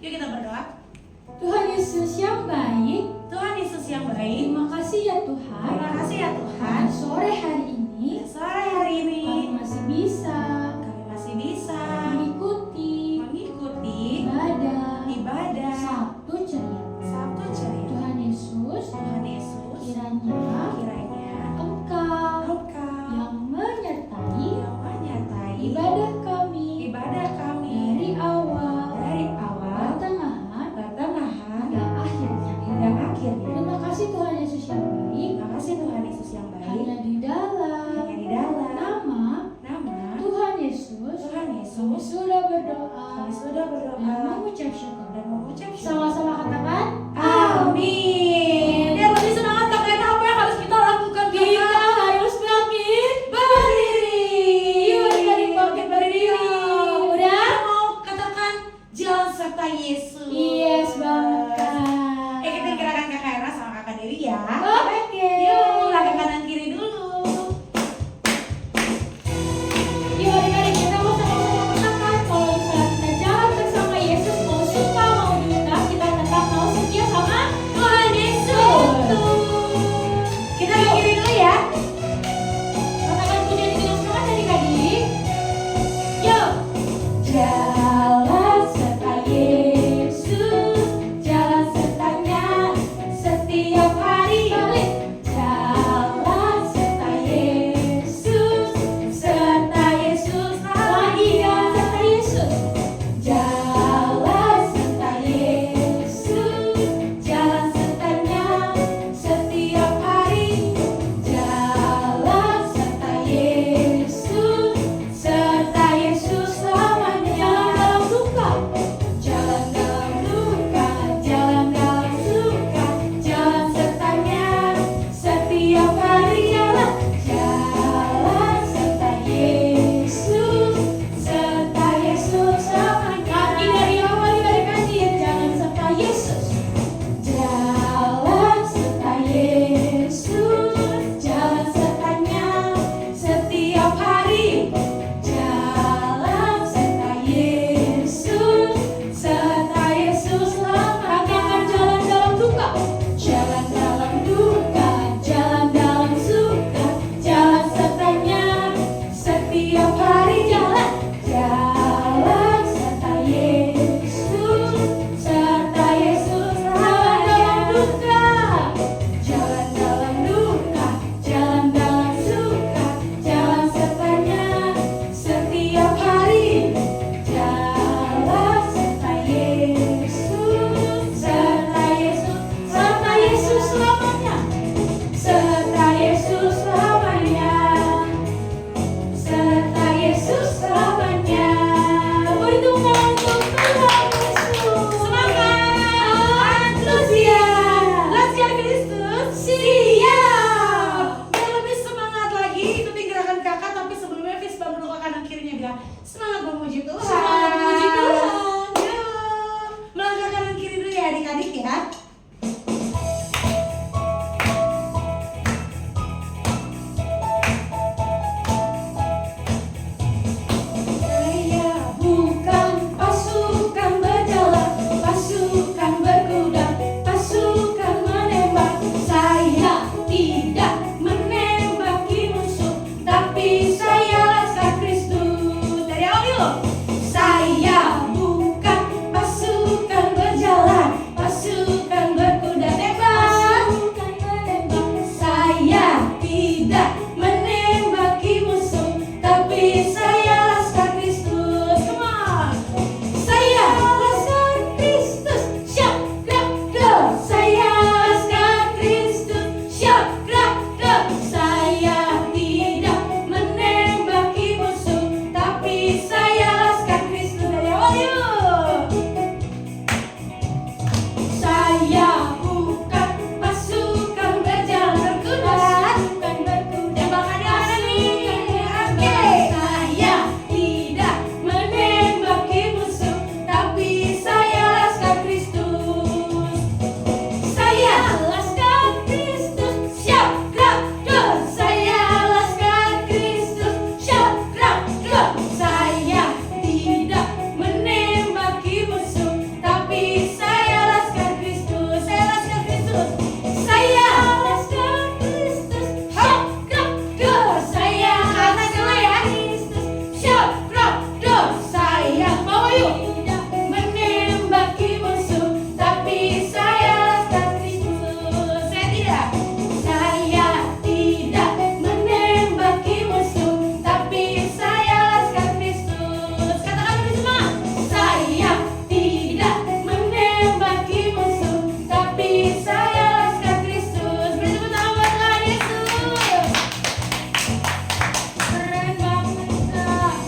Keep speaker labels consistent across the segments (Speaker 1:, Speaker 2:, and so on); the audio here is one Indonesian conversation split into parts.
Speaker 1: Yuk kita berdoa.
Speaker 2: Tuhan Yesus yang baik,
Speaker 1: Tuhan Yesus yang baik,
Speaker 2: terima kasih ya Tuhan.
Speaker 1: terima kasih ya Tuhan.
Speaker 2: Pada sore hari ini,
Speaker 1: Sore hari ini
Speaker 2: kami masih bisa mengikuti ibadah Sabtu ceria.
Speaker 1: Sabtu ceria.
Speaker 2: Tuhan Yesus, kiranya Engkau yang menyertai ibadah kami dari awal, pertengahan, hingga akhirnya. Terima kasih Tuhan Yesus yang baik. Hanya di dalam nama Tuhan Yesus, kami sudah berdoa dan mengucap syukur. Sama-sama katakan
Speaker 1: Amin. Biar lebih semangat kakak, apa yang harus kita lakukan?
Speaker 2: kita harus bangkit
Speaker 1: berdiri.
Speaker 2: Yuk adik-adik bangkit berdiri. Udah?
Speaker 1: Mau katakan jalan serta Yesus.
Speaker 2: Yes banget Kak.
Speaker 1: Kita gerakan kakak Era sama kakak Dewi ya.
Speaker 2: Oke.
Speaker 1: Yuk, langkah kanan kiri dulu.
Speaker 2: Yuk adik-adik kita mau sama-sama katakan kalau misalnya kita jalan bersama Yesus, mau suka mau duka, kita tetap mau setia sama
Speaker 1: Tuhan Yesus. Kita ke kiri dulu ya.
Speaker 2: katakan pujian dengan semangat adik-adik. Yuk.
Speaker 1: Jalan serta Yesus, jalan sertanya setiap hari. Jalan serta Yesus
Speaker 2: Lagi ya, serta Yesus.
Speaker 1: Jalan serta Yesus, jalan sertanya setiap hari. Jalan serta Yesus selamanya.
Speaker 2: Jalan dalam duka,
Speaker 1: Jalan dalam suka, jalan sertanya setiap hari. Jalan serta Yesus selamanya.
Speaker 2: kaki dari awal adik-adik, jalan serta Yesus.
Speaker 1: Jalan serta Yesus, jalan sertanya setiap hari. Jalan serta Yesus selamanya.
Speaker 2: Katakan jalan dalam duka.
Speaker 1: Jalan dalam duka, jalan dalam suka, jalan sertanya setiap hari. Jalan serta Yesus selamanya. Jalan dalam duka, jalan dalam suka, jalan sertanya setiap hari. Jalan serta Yesus selamanya. Serta Yesus selamanya. Serta Yesus selamanya.
Speaker 2: Beri tepuk tangan untuk Tuhan Yesus.
Speaker 1: Semangat, antusias. Let's get Kristus. Siap. Biar lebih semangat lagi, ikutin gerakan kakak. Tapi sebelumnya Fis bang dulu ke kanan kirinya bilang semangat memuji Tuhan.
Speaker 2: Semangat memuji Tuhan.
Speaker 1: Yuk, melangkah kanan kiri dulu ya adik-adik ya. Saya bukan pasukan berjalan, pasukan berkuda, pasukan menembak. Saya tidak menembaki musuh, tapi saya laskar Kristus. Dari awal yuk. Saya bukan pasukan berjalan, pasukan berkuda, tembak. Saya tidak menembaki musuh, tapi saya laskar Kristus. Come on. Saya laskar Kristus. Shout, clap, go. Saya laskar Kristus. Shout, clap, go. Saya tidak menembaki musuh, tapi saya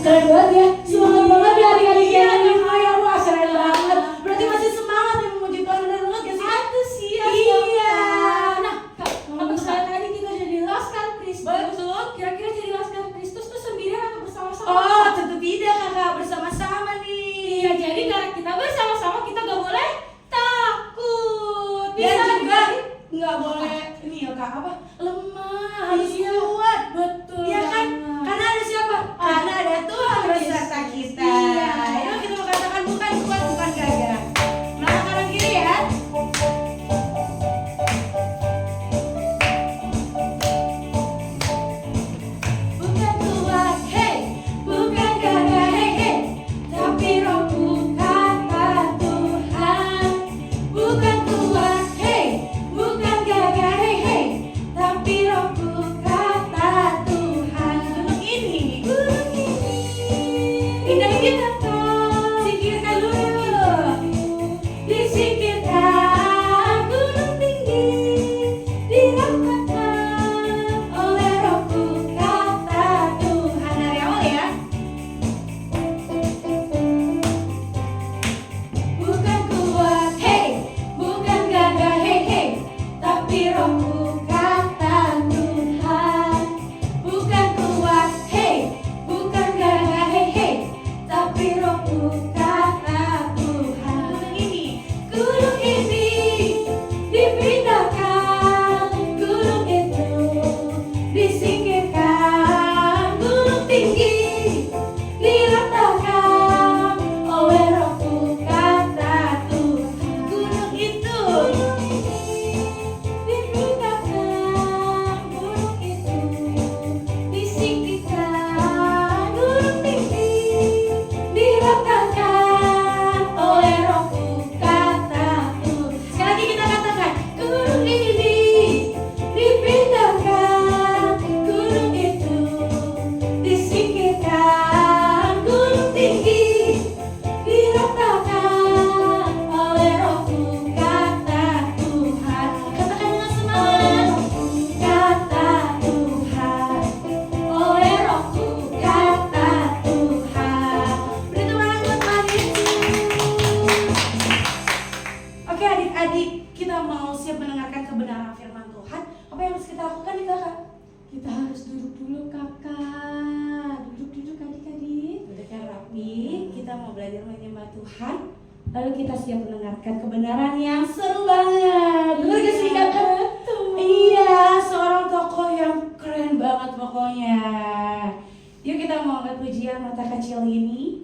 Speaker 2: Keren banget ya, semangat banget ya adik-adik
Speaker 1: Iya,
Speaker 2: ya.
Speaker 1: ya, wah keren banget. Berarti masih semangat yang memuji Tuhan, benar banget gak sih?
Speaker 2: Antusias
Speaker 1: Iya.
Speaker 2: dong. Nah, Kak,
Speaker 1: Apa,
Speaker 2: kalau
Speaker 1: Kak?
Speaker 2: misalnya tadi kita jadi Laskar Kristus,
Speaker 1: Betul.
Speaker 2: kira-kira jadi Laskar Kristus tuh sendirian atau bersama-sama?
Speaker 1: Oh, tentu tidak kakak, bersama-sama nih.
Speaker 2: Iya, jadi karena kita bersama-sama kita gak boleh takut.
Speaker 1: Dan
Speaker 2: Bisa
Speaker 1: juga
Speaker 2: nggak?
Speaker 1: nggak boleh ini ya kak, apa, lemah, harus
Speaker 2: Iya.
Speaker 1: kuat.
Speaker 2: Betul
Speaker 1: Iya kan?
Speaker 2: banget.
Speaker 1: Karena ada siapa? Karena ada Tuhan beserta kita.
Speaker 2: Iya.
Speaker 1: Yuk kita mau katakan bukan kuat, bukan gagah. Melawan kanan kiri ya. Bukan kuat, hey, bukan gagah, hey, hey, tapi rohku kata Tuhan. Bukan kuat, hey, bukan gagah, hey, hey, tapi rohku kata Tuhan. Gunung ini, indah kita singkirkan dulu, disingkirkan gunung tinggi, dirapatkan oleh rohku kata Tuhan. Dari awal ya. Bukan kuat, hey, bukan gagah, hey, hey, tapi rohku kata Tuhan. Bukan kuat, hey, bukan gagah, hey, hey, tapi rohku kata Tuhan. Gunung ini dipindahkan, gunung itu disingkirkan, gunung tinggi diratakan oleh rohku kata Tuhan. Gunung itu dipindahkan, gunung itu disingkirkan, gunung tinggi diratakan oleh rohku kata Tuhan. Sekali lagi kita katakan, gunung ini dipindahkan, gunung itu disingkirkan, gunung tinggi diratakan oleh rohku kata Tuhan. Katakan dengan semangat, kata Tuhan, oleh rohku kata Tuhan. Beri tepuk tangan buat Tuhan Yesus. Oke adik-adik, kita mau siap mendengarkan kebenaran firman Tuhan. Apa yang harus kita lakukan nih kakak?
Speaker 2: Kita harus duduk dulu kakak. Duduk-duduk adik-adik.
Speaker 1: Duduk yang rapi, kita mau belajar menyembah Tuhan. Lalu kita siap mendengarkan kebenaran yang seru banget. Bener gak sih kakak?
Speaker 2: Betul.
Speaker 1: Iya, seorang tokoh yang keren banget pokoknya. Yuk kita mau angkat pujian mata kecil ini.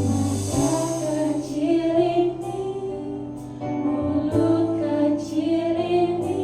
Speaker 1: Mata kecil ini, mulut kecil ini,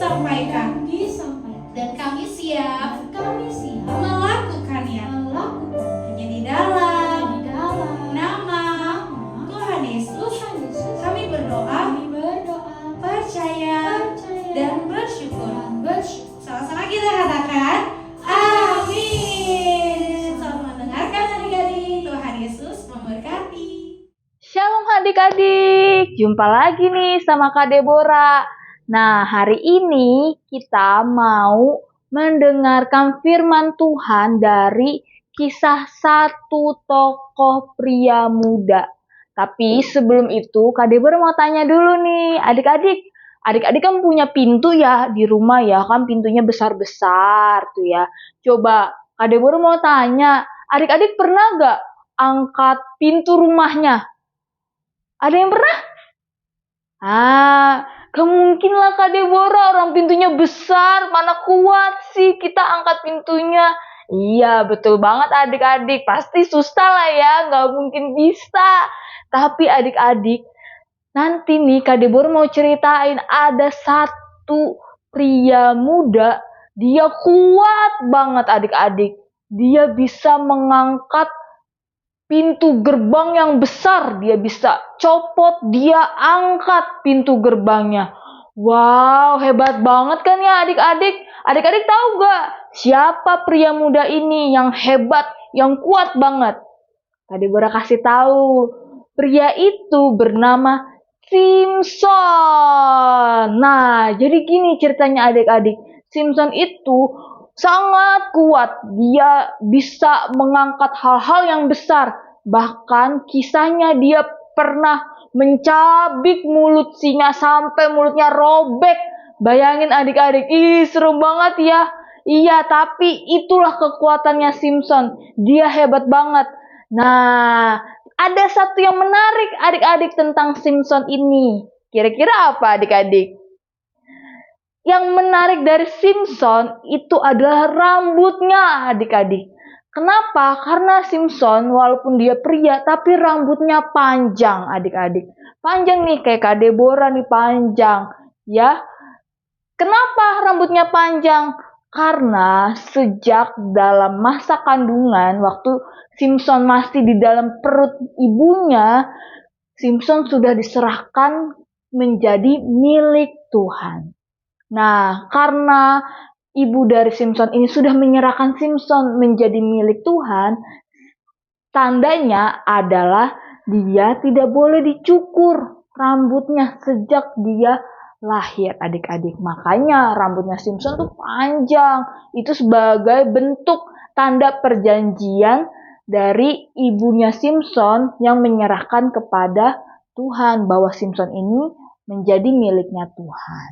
Speaker 1: disampaikan. Dan kami siap melakukannya hanya di dalam nama Tuhan Yesus. Kami berdoa, percaya, dan bersyukur. Sama-sama kita katakan amin. Selamat mendengarkan adik-adik. Tuhan Yesus memberkati.
Speaker 3: Shalom adik-adik, jumpa lagi nih sama Kak Deborah. Nah, hari ini kita mau mendengarkan firman Tuhan dari kisah satu tokoh pria muda. Tapi sebelum itu, Kak Deborah mau tanya dulu nih, adik-adik. Adik-adik kan punya pintu ya di rumah ya, kan pintunya besar-besar tuh ya. Coba Kak Deborah mau tanya, adik-adik pernah gak angkat pintu rumahnya? Ada yang pernah? Gak mungkin lah Kak Deborah, orang pintunya besar, mana kuat sih kita angkat pintunya. Iya, betul banget adik-adik, pasti susah lah ya, gak mungkin bisa. Tapi adik-adik, nanti nih Kak Deborah mau ceritain ada satu pria muda, dia kuat banget adik-adik. Dia bisa mengangkat pintu gerbang yang besar, dia bisa copot, dia angkat pintu gerbangnya. Wow, hebat banget kan ya adik-adik? Adik-adik tahu gak siapa pria muda ini yang hebat, yang kuat banget? Kak Deborah kasih tahu. Pria itu bernama Simson. Nah, jadi gini ceritanya adik-adik. Simson itu sangat kuat. Dia bisa mengangkat hal-hal yang besar. Bahkan kisahnya dia pernah mencabik mulut singa sampai mulutnya robek. Bayangin adik-adik, seru banget ya. Iya, tapi itulah kekuatannya Simson. Dia hebat banget. Nah, ada satu yang menarik adik-adik tentang Simson ini. Kira-kira apa adik-adik? Yang menarik dari Simson itu adalah rambutnya adik-adik. Kenapa? Karena Simson walaupun dia pria tapi rambutnya panjang adik-adik. Panjang nih kayak Kak Deborah nih panjang. Ya. Kenapa rambutnya panjang? Karena sejak dalam masa kandungan waktu Simson masih di dalam perut ibunya, Simson sudah diserahkan menjadi milik Tuhan. Nah, karena ibu dari Simson ini sudah menyerahkan Simson menjadi milik Tuhan, tandanya adalah dia tidak boleh dicukur rambutnya sejak dia lahir adik-adik. Makanya rambutnya Simson tuh panjang. Itu sebagai bentuk tanda perjanjian dari ibunya Simson yang menyerahkan kepada Tuhan bahwa Simson ini menjadi miliknya Tuhan.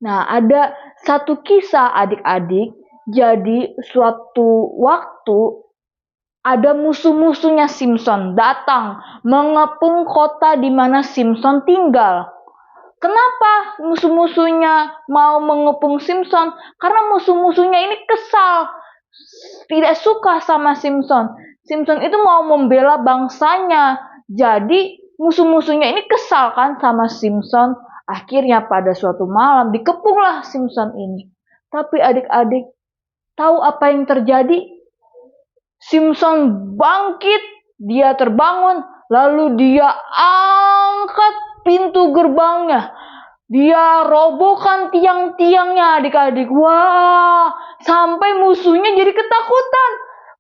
Speaker 3: Nah, ada satu kisah adik-adik. Jadi suatu waktu ada musuh-musuhnya Simson datang mengepung kota di mana Simson tinggal. Kenapa musuh-musuhnya mau mengepung Simson? Karena musuh-musuhnya ini kesal, tidak suka sama Simson. Simson itu mau membela bangsanya. Jadi musuh-musuhnya ini kesal kan sama Simson. Akhirnya pada suatu malam dikepunglah Simson ini. Tapi adik-adik tahu apa yang terjadi? Simson bangkit, dia terbangun, lalu dia angkat pintu gerbangnya. Dia robohkan tiang-tiangnya adik-adik. Wah, sampai musuhnya jadi ketakutan.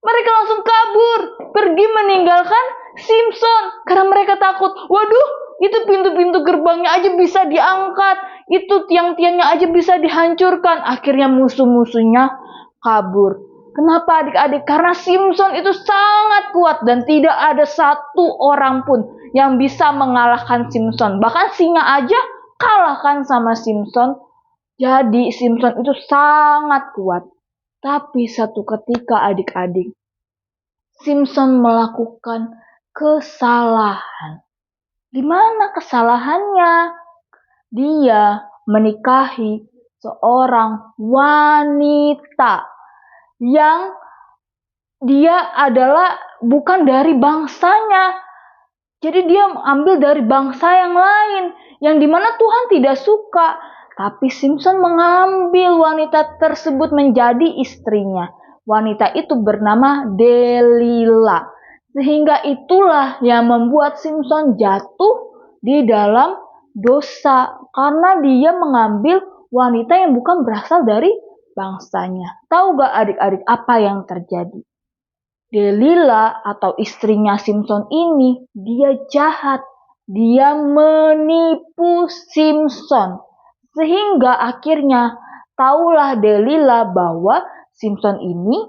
Speaker 3: Mereka langsung kabur, pergi meninggalkan Simson karena mereka takut. Waduh, itu pintu-pintu gerbangnya aja bisa diangkat, itu tiang-tiangnya aja bisa dihancurkan. Akhirnya musuh-musuhnya kabur. Kenapa adik-adik? Karena Simson itu sangat kuat dan tidak ada satu orang pun yang bisa mengalahkan Simson. Bahkan singa aja kalahkan sama Simson. Jadi Simson itu sangat kuat. Tapi satu ketika adik-adik, Simson melakukan kesalahan. Di mana kesalahannya? Dia menikahi seorang wanita yang dia adalah bukan dari bangsanya. Jadi dia ambil dari bangsa yang lain, yang dimana Tuhan tidak suka. Tapi Simpson mengambil wanita tersebut menjadi istrinya. Wanita itu bernama Delila. Sehingga itulah yang membuat Simpson jatuh di dalam dosa. Karena dia mengambil wanita yang bukan berasal dari bangsanya. Tahu gak adik-adik apa yang terjadi? Delila atau istrinya Simpson ini, dia jahat. Dia menipu Simpson. Sehingga akhirnya tahulah Delila bahwa Simpson ini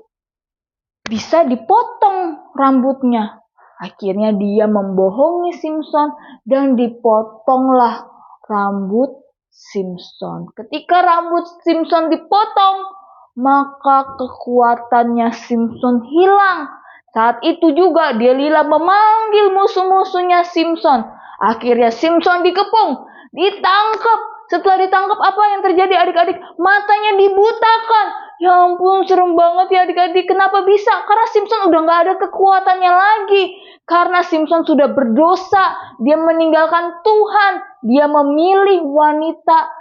Speaker 3: bisa dipotong rambutnya. Akhirnya dia membohongi Simpson dan dipotonglah rambut Simpson. Ketika rambut Simpson dipotong, maka kekuatannya Simpson hilang. Saat itu juga Delila memanggil musuh-musuhnya Simpson. Akhirnya Simpson dikepung, ditangkap. Setelah ditangkap, apa yang terjadi adik-adik? Matanya dibutakan. Ya ampun, serem banget ya adik-adik. Kenapa bisa? Karena Simpson udah gak ada kekuatannya lagi. Karena Simpson sudah berdosa. Dia meninggalkan Tuhan. Dia memilih wanita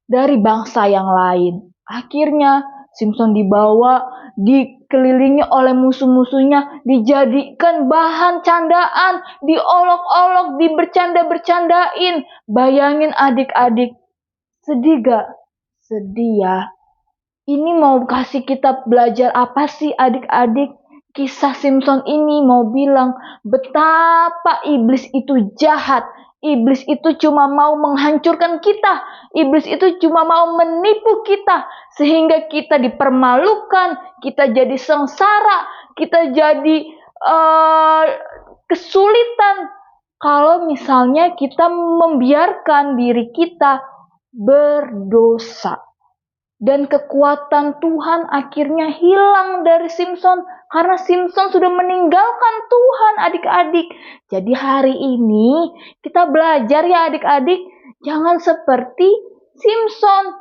Speaker 3: dari bangsa yang lain. Akhirnya Simpson dibawa, dikelilingi oleh musuh-musuhnya, dijadikan bahan candaan, diolok-olok, dibercanda-bercandain. Bayangin adik-adik, sedih gak? Sedih ya. Ini mau kasih kita belajar apa sih adik-adik? Kisah Simpson ini mau bilang betapa iblis itu jahat. Iblis itu cuma mau menghancurkan kita. Iblis itu cuma mau menipu kita. Sehingga kita dipermalukan. Kita jadi sengsara. Kita jadi kesulitan. Kalau misalnya kita membiarkan diri kita berdosa. Dan kekuatan Tuhan akhirnya hilang dari Simpson. Karena Simpson sudah meninggalkan Tuhan adik-adik. Jadi hari ini kita belajar ya adik-adik. Jangan seperti Simpson.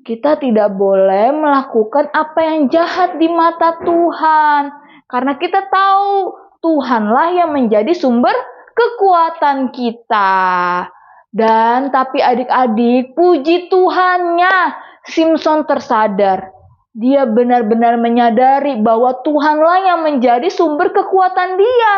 Speaker 3: Kita tidak boleh melakukan apa yang jahat di mata Tuhan. Karena kita tahu Tuhanlah yang menjadi sumber kekuatan kita. Dan tapi adik-adik, puji Tuhannya, Simpson tersadar. Dia benar-benar menyadari bahwa Tuhanlah yang menjadi sumber kekuatan dia.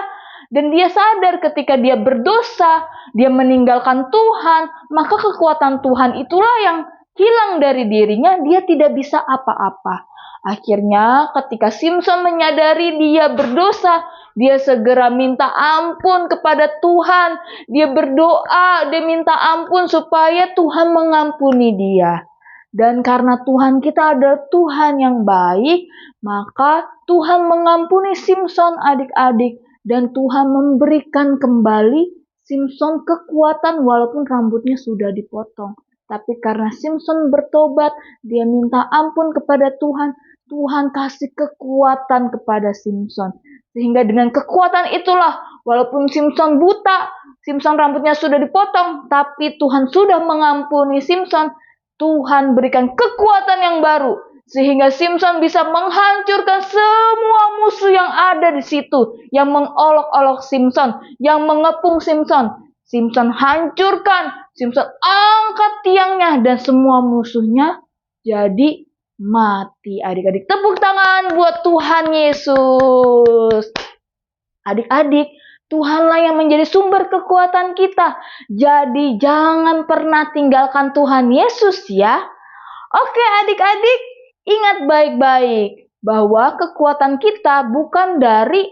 Speaker 3: Dan dia sadar ketika dia berdosa, dia meninggalkan Tuhan, maka kekuatan Tuhan itulah yang hilang dari dirinya, dia tidak bisa apa-apa. Akhirnya ketika Simpson menyadari dia berdosa, dia segera minta ampun kepada Tuhan. Dia berdoa, dia minta ampun supaya Tuhan mengampuni dia. Dan karena Tuhan kita adalah Tuhan yang baik, maka Tuhan mengampuni Simpson adik-adik. Dan Tuhan memberikan kembali Simpson kekuatan walaupun rambutnya sudah dipotong. Tapi karena Simpson bertobat, dia minta ampun kepada Tuhan. Tuhan kasih kekuatan kepada Simpson. Sehingga dengan kekuatan itulah, walaupun Simpson buta, Simpson rambutnya sudah dipotong, tapi Tuhan sudah mengampuni Simpson. Tuhan berikan kekuatan yang baru. Sehingga Simpson bisa menghancurkan semua musuh yang ada di situ. Yang mengolok-olok Simpson. Yang mengepung Simpson. Simpson hancurkan. Simpson angkat tiangnya. Dan semua musuhnya jadi mati. Adik-adik, tepuk tangan buat Tuhan Yesus. Adik-adik, Tuhanlah yang menjadi sumber kekuatan kita. Jadi jangan pernah tinggalkan Tuhan Yesus ya. Oke adik-adik, ingat baik-baik bahwa kekuatan kita bukan dari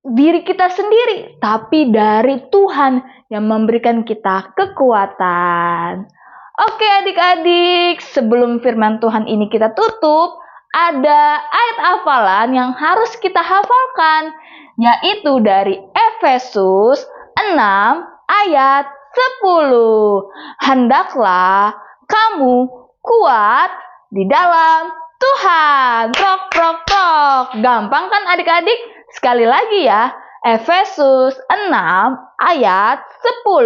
Speaker 3: diri kita sendiri, tapi dari Tuhan yang memberikan kita kekuatan. Oke adik-adik, sebelum firman Tuhan ini kita tutup, ada ayat hafalan yang harus kita hafalkan, yaitu dari Efesus 6 ayat 10. Hendaklah kamu kuat di dalam Tuhan. Prok, prok, prok. Gampang kan adik-adik? Sekali lagi ya. Efesus 6 ayat 10.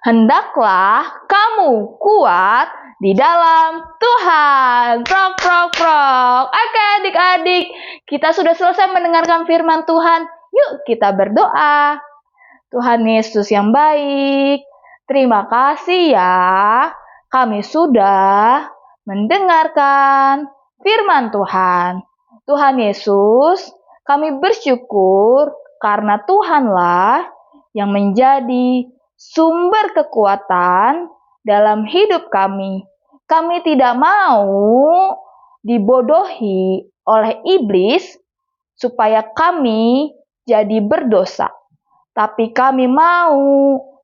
Speaker 3: Hendaklah kamu kuat di dalam Tuhan. Prok, prok, prok. Oke adik-adik, kita sudah selesai mendengarkan firman Tuhan. Yuk kita berdoa. Tuhan Yesus yang baik, Terima kasih ya. Kami sudah mendengarkan firman Tuhan. Tuhan Yesus, kami bersyukur karena Tuhanlah yang menjadi sumber kekuatan dalam hidup kami. Kami tidak mau dibodohi oleh iblis supaya kami jadi berdosa. Tapi kami mau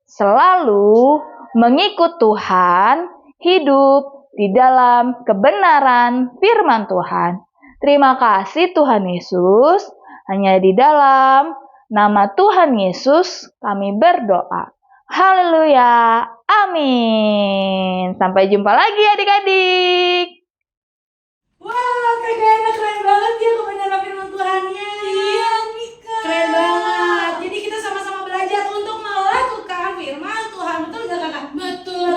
Speaker 3: selalu mengikut Tuhan, hidup di dalam kebenaran firman Tuhan. Terima kasih Tuhan Yesus. Hanya di dalam nama Tuhan Yesus kami berdoa. Haleluya. Amin. Sampai jumpa lagi adik-adik.
Speaker 1: Wah, keren banget ya kebenaran firman Tuhannya.
Speaker 2: Iya, Mika.
Speaker 1: Keren banget. Jadi kita sama-sama belajar untuk melakukan firman Tuhan. Betul gak kakak?
Speaker 2: Betul.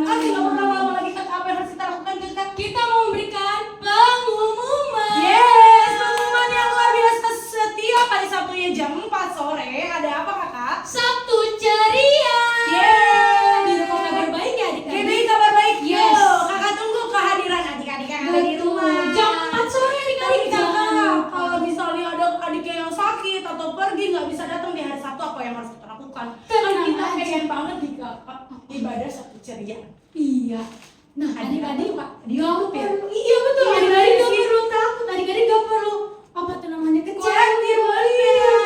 Speaker 1: Oke, gak perlu lama lagi kakak. Apa yang harus kita lakukan kakak?
Speaker 2: Kita mau memberikan pengumuman.
Speaker 1: Yes, pengumuman yang luar biasa setiap hari Sabtunya jam 4 sore. Ada apa kakak?
Speaker 2: Sabtu ceria.
Speaker 1: Yeay.
Speaker 2: Di rumah kabar baik ya adik-adik.
Speaker 1: GBI kabar baik.
Speaker 2: Yes.
Speaker 1: Yuk, kakak tunggu kehadiran adik-adik yang ada di rumah.
Speaker 2: Jam 4 sore
Speaker 1: Tapi
Speaker 2: adik-adik.
Speaker 1: kakak, kalau misalnya ada adiknya yang sakit atau pergi nggak bisa datang di hari Sabtu, apa yang harus kita lakukan? Kan
Speaker 2: Tenang
Speaker 1: kita
Speaker 2: aja.
Speaker 1: pengen banget di kakak ibadah Sabtu ceria.
Speaker 2: Iya. Nah, adik-adik
Speaker 1: Pak, di
Speaker 2: gak
Speaker 1: YouTube ya?
Speaker 2: perlu. Iya betul.
Speaker 1: Iya,
Speaker 2: Adik-adik gak
Speaker 1: sih.
Speaker 2: perlu takut. Adik-adik gak perlu apa tuh namanya
Speaker 1: Cek
Speaker 2: kecewa.
Speaker 1: di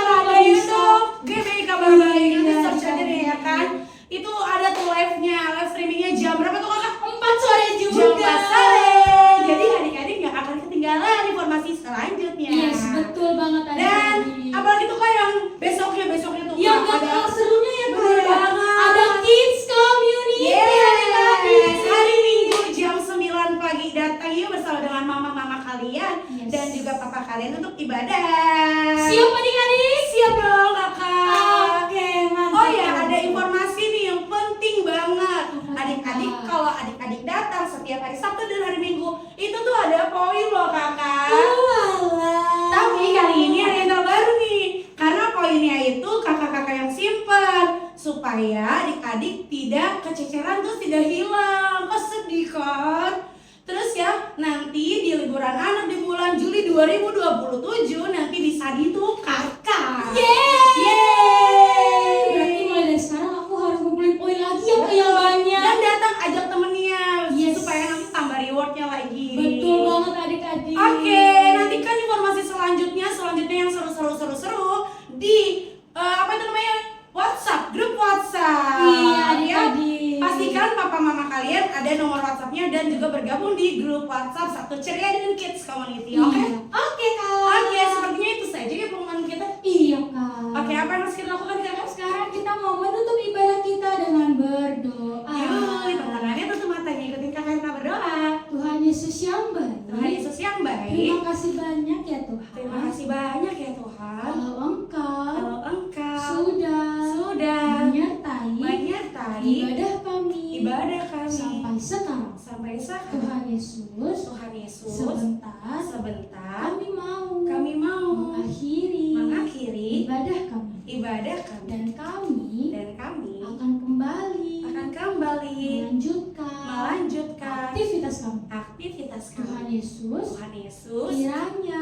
Speaker 1: ada YouTube, GBI kabar baik. Nanti search aja deh ya kan. Itu ada tuh live-nya, live streamingnya jam berapa tuh kakak?
Speaker 2: 4 sore juga.
Speaker 1: Jam 4 sore. Jadi adik-adik nggak akan ketinggalan informasi selanjutnya.
Speaker 2: Yes, betul banget
Speaker 1: Dan
Speaker 2: adik-adik.
Speaker 1: apalagi tuh kak yang besoknya tuh
Speaker 2: Yang
Speaker 1: Kak,
Speaker 2: gak kalah serunya ya
Speaker 1: Bener
Speaker 2: Kak.
Speaker 1: banget.
Speaker 2: Ada kids community adik-adik.
Speaker 1: Yes, hari Minggu jam 9 pagi datang yuk bersama dengan mama-mama kalian
Speaker 2: Yes.
Speaker 1: dan juga papa kalian untuk ibadah.
Speaker 2: Siap adik-adik?
Speaker 1: Siap dong kakak.
Speaker 2: Oke, mantap.
Speaker 1: Oh ya, ada informasi nih yang penting banget.
Speaker 2: Apa
Speaker 1: Adik-adik,
Speaker 2: tuh, Kak?
Speaker 1: kalau adik-adik datang setiap hari Sabtu dan hari Minggu, itu tuh ada poin loh kakak.
Speaker 2: Walah.
Speaker 1: Tapi kali ini ada yang terbaru nih. Karena poinnya itu kakak-kakak yang simpen supaya adik-adik tidak kececeran terus tidak hilang. Kok sedih kan? Terus ya, nanti di liburan anak di bulan Juli 2027 nanti bisa ditukar kak.
Speaker 2: Yeay. Berarti mulai dari sekarang aku harus ngumpulin poin lagi ya Kak yang banyak.
Speaker 1: Dan datang ajak temennya
Speaker 2: Yes.
Speaker 1: supaya nanti tambah rewardnya lagi.
Speaker 2: Betul banget adik-adik.
Speaker 1: Oke, nantikan informasi selanjutnya yang seru di apa itu namanya? WhatsApp, grup WhatsApp.
Speaker 2: Iya,
Speaker 1: Ya.
Speaker 2: adik-adik.
Speaker 1: Pastikan papa mama kalian ada nomor WhatsApp-nya dan juga bergabung di grup WhatsApp Sabtu Ceria dan Kids Community. Oke?
Speaker 2: Iya. Oke, Kak.
Speaker 1: Oke, sepertinya itu saja ya pengumuman kita.
Speaker 2: Iya, Kak.
Speaker 1: Oke, apa yang harus kita lakukan kakak?
Speaker 2: Sekarang kita mau menutup ibadah kita dengan berdoa.
Speaker 1: Yuk, lipat tangannya, tutup matanya, ikutin kakak kita berdoa.
Speaker 2: Tuhan Yesus yang baik.
Speaker 1: Tuhan Yesus yang baik.
Speaker 2: Terima kasih banyak ya Tuhan.
Speaker 1: Terima kasih banyak ya Tuhan.
Speaker 2: Kalau Engkau
Speaker 1: Kalau Engkau
Speaker 2: sudah menyertai ibadah kami
Speaker 1: ibadah kami
Speaker 2: sampai sekarang.
Speaker 1: sampai sekarang.
Speaker 2: Tuhan Yesus,
Speaker 1: Tuhan Yesus,
Speaker 2: sebentar
Speaker 1: sebentar
Speaker 2: kami mau mengakhiri ibadah kami
Speaker 1: ibadah kami
Speaker 2: dan kami
Speaker 1: dan kami
Speaker 2: akan kembali
Speaker 1: akan kembali
Speaker 2: melanjutkan aktivitas kami.
Speaker 1: aktivitas
Speaker 2: Tuhan
Speaker 1: kami.
Speaker 2: Yesus,
Speaker 1: Tuhan Yesus,
Speaker 2: kiranya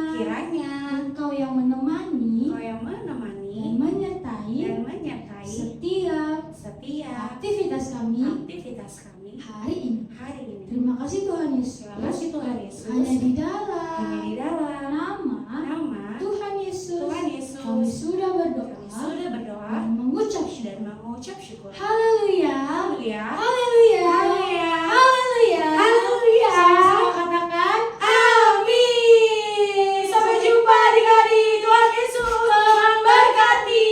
Speaker 2: Engkau yang
Speaker 1: Engkau
Speaker 2: menemani
Speaker 1: yang
Speaker 2: dan
Speaker 1: menemani
Speaker 2: menyertai
Speaker 1: dan menyertai
Speaker 2: setiap
Speaker 1: setiap
Speaker 2: aktivitas kami
Speaker 1: aktivitas kami
Speaker 2: hari ini.
Speaker 1: hari ini.
Speaker 2: Terima kasih Tuhan Yesus.
Speaker 1: Terima kasih Tuhan Yesus.
Speaker 2: Hanya di
Speaker 1: Hanya
Speaker 2: dalam
Speaker 1: di dalam
Speaker 2: nama
Speaker 1: Tuhan
Speaker 2: Yesus,
Speaker 1: Yesus
Speaker 2: kami sudah berdoa
Speaker 1: kami sudah berdoa
Speaker 2: dan mengucap syukur.
Speaker 1: dan mengucap syukur.
Speaker 2: Haleluya.
Speaker 1: Haleluya.
Speaker 2: Haleluya.
Speaker 1: Haleluya.
Speaker 2: Haleluya.
Speaker 1: Haleluya.
Speaker 2: Sama-sama katakan
Speaker 1: Amin. Sampai jumpa adik-adik. Tuhan Yesus memberkati.